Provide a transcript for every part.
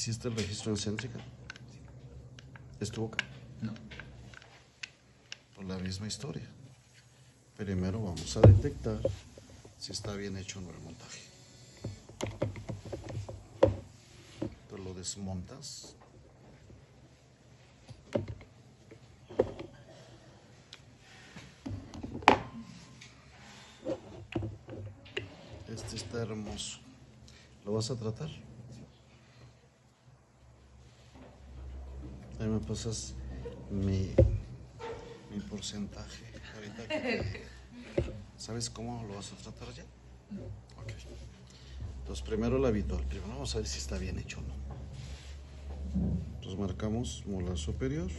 ¿Hiciste el registro en céntrica? ¿Es tu boca? No. Por la misma historia. Primero vamos a detectar si está bien hecho o no el montaje. Tú lo desmontas. Este está hermoso. ¿Lo vas a tratar? Ahí me pasas mi porcentaje. Ahorita ¿sabes cómo lo vas a tratar ya? No. Ok. Entonces primero el habitual. Primero vamos a ver si está bien hecho o no. Entonces marcamos molar superior.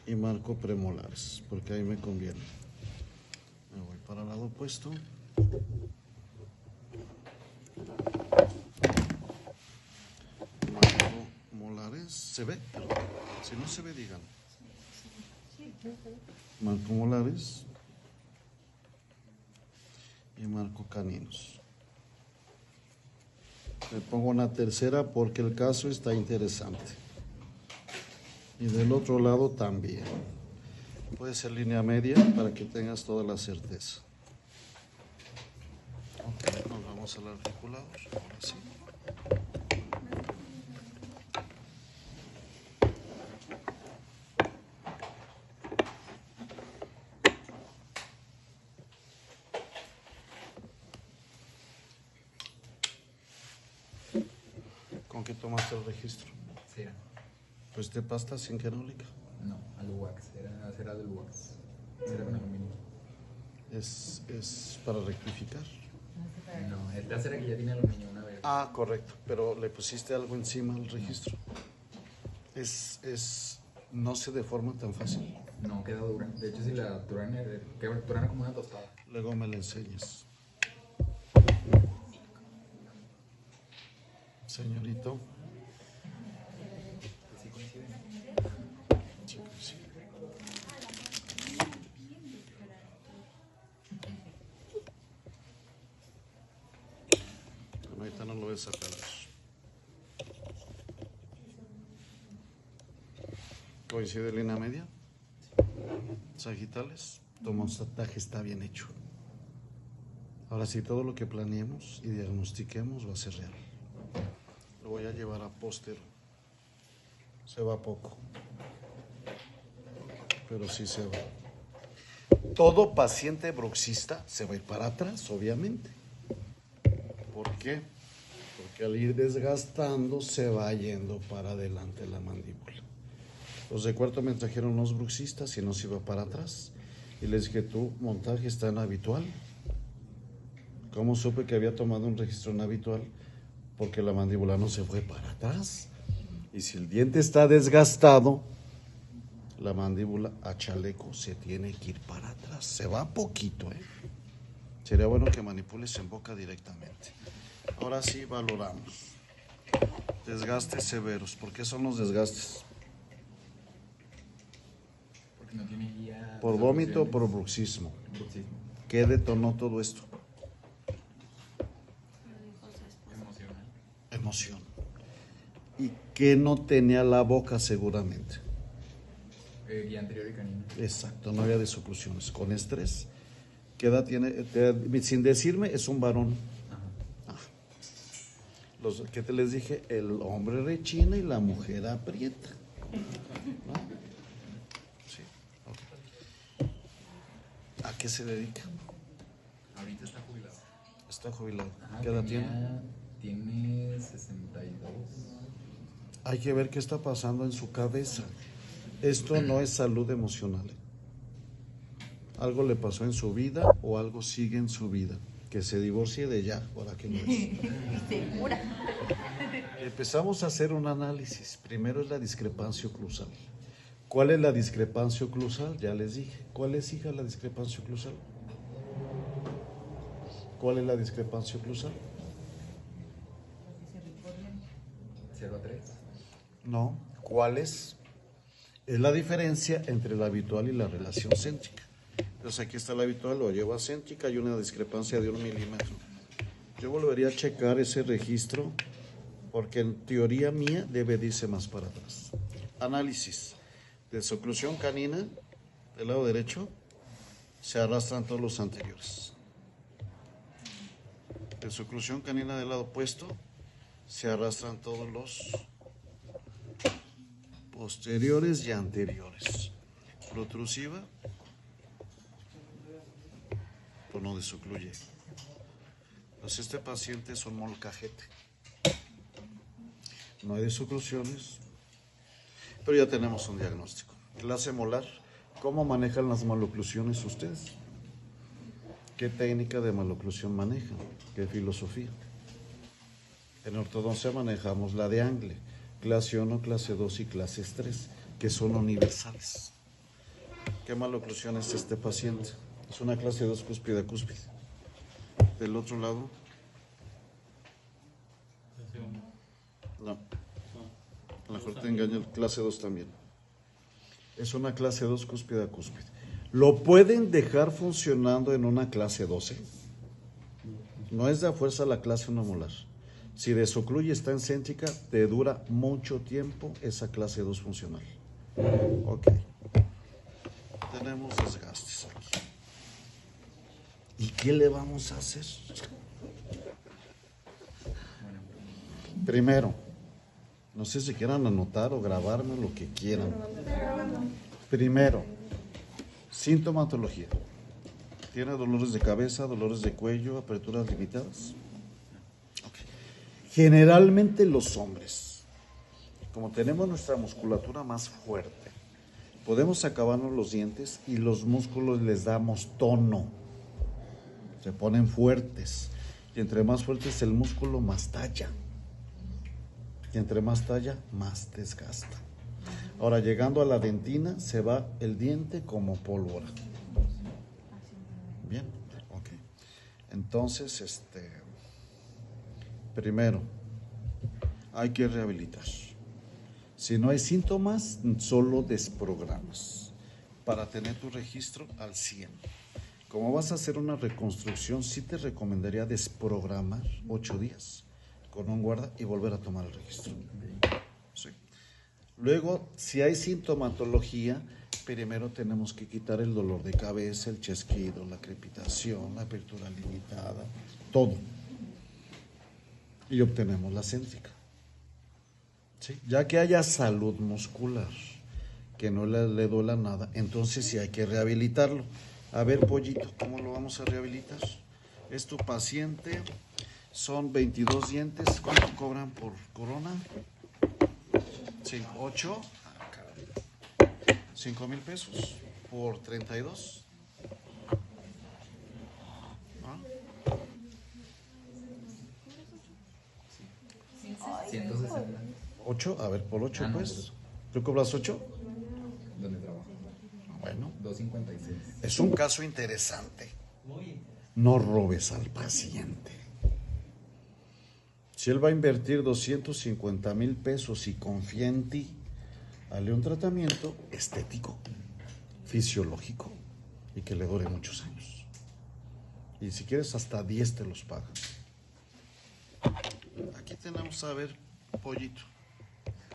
Y marco premolares, porque ahí me conviene. Me voy para el lado opuesto. Marco molares. ¿Se ve? Si no se ve, digan. Marco molares. Y marco caninos. Le pongo una tercera porque el caso está interesante. Y del otro lado también. Puede ser línea media para que tengas toda la certeza. Ok, nos vamos al articulador. Ahora sí. ¿Con qué tomaste el registro? Cera. Pues de pasta sinquenólica. No, aluwax. Era cera de aluwax. Cera con aluminio. Es para rectificar. No, es la cera que ya tiene aluminio una vez. Ah, correcto. Pero le pusiste algo encima al registro. No se deforma tan fácil. No, queda dura. De hecho, si la turan como una tostada. Luego me la enseñas. Señorito. ¿Sí coincide? Sí, sí. Bueno, ahorita no lo ves a sacar. ¿Coincide línea media? Sagitales. Tu montaje está bien hecho. Ahora sí, todo lo que planeemos y diagnostiquemos va a ser real. Lo voy a llevar a póster. Se va poco. Pero sí se va. Todo paciente bruxista se va a ir para atrás, obviamente. ¿Por qué? Porque al ir desgastando se va yendo para adelante la mandíbula. Los de cuarto me trajeron los bruxistas y no se iba para atrás. Y les dije, tu montaje está en habitual. ¿Cómo supe que había tomado un registro en habitual? Porque la mandíbula no se fue para atrás. Y si el diente está desgastado, la mandíbula a chaleco se tiene que ir para atrás. Se va poquito, ¿eh? Sería bueno que manipules en boca directamente. Ahora sí valoramos. Desgastes severos. ¿Por qué son los desgastes? Porque no tiene guía. ¿Por vómito o por bruxismo? Bruxismo. ¿Qué detonó todo esto? Emocional. Emoción. ¿Y qué no tenía la boca seguramente? Guía anterior y canina. Exacto, no había desoclusiones. Con estrés. ¿Qué edad tiene? Sin decirme, es un varón. Ajá. ¿Qué te les dije? El hombre rechina y la mujer aprieta. ¿No? Sí. Okay. ¿A qué se dedica? Ahorita está jubilado. Está jubilado. Ajá, ¿Qué edad tiene? Tiene 62. Hay que ver qué está pasando en su cabeza. Esto no es salud emocional. Algo le pasó en su vida o algo sigue en su vida. Que se divorcie de ya, ahora que no es. Segura. Empezamos a hacer un análisis. Primero es la discrepancia oclusal. ¿Cuál es la discrepancia oclusal? Ya les dije. ¿Cuál es, hija, la discrepancia oclusal? ¿Cuál es la discrepancia oclusal? 0 a 3. No. ¿Cuál es? Es la diferencia entre la habitual y la relación céntrica. Entonces aquí está la habitual, lo llevo a céntrica, hay una discrepancia de 1 milímetro. Yo volvería a checar ese registro porque en teoría mía debe de irse más para atrás. Análisis. Desoclusión canina del lado derecho, se arrastran todos los anteriores. Desoclusión canina del lado opuesto, se arrastran todos los posteriores y anteriores. Protrusiva, pues no desocluye. Pues este paciente es un molcajete. No hay desoclusiones, pero ya tenemos un diagnóstico. Clase molar. ¿Cómo manejan las maloclusiones ustedes? ¿Qué técnica de maloclusión manejan? ¿Qué filosofía? En ortodoncia manejamos la de Angle, clase 1, clase 2 y clase 3, que son universales. ¿Qué maloclusión es este paciente? Es una clase 2 cúspide a cúspide. Del otro lado. No. A lo mejor te engaña, clase 2 también. Es una clase 2 cúspide a cúspide. ¿Lo pueden dejar funcionando en una clase 12? No es de a fuerza la clase 1 molar. Si desocluye y está en céntrica, te dura mucho tiempo esa clase 2 funcional. Ok. Tenemos desgastes aquí. ¿Y qué le vamos a hacer? Primero, no sé si quieran anotar o grabarme lo que quieran. Primero, sintomatología. ¿Tiene dolores de cabeza, dolores de cuello, aperturas limitadas? Okay. Generalmente los hombres, como tenemos nuestra musculatura más fuerte, podemos acabarnos los dientes y los músculos les damos tono. Se ponen fuertes. Y entre más fuerte es el músculo, más talla. Y entre más talla, más desgasta. Ahora, llegando a la dentina, se va el diente como pólvora. Bien, ok. Entonces, primero, hay que rehabilitar. Si no hay síntomas, solo desprogramas para tener tu registro al 100. Como vas a hacer una reconstrucción, sí te recomendaría desprogramar 8 días con un guarda y volver a tomar el registro. Sí. Luego, si hay sintomatología, primero tenemos que quitar el dolor de cabeza, el chasquido, la crepitación, la apertura limitada, todo. Y obtenemos la céntrica. ¿Sí? Ya que haya salud muscular, que no le duela nada, entonces sí hay que rehabilitarlo. A ver, pollito, ¿cómo lo vamos a rehabilitar? Es tu paciente, son 22 dientes, ¿cuánto cobran por corona? Sí, 8, 5,000 pesos por 32. ¿Ah? 160. 8, a ver, por 8 no, pues. ¿Tú cobras 8? ¿Dónde trabajo? Bueno, 256. es un caso interesante. No robes al paciente. Si él va a invertir 250,000 pesos y confía en ti, dale un tratamiento estético, fisiológico y que le dure muchos años. Y si quieres hasta 10 te los pagas. Aquí tenemos a ver, pollito.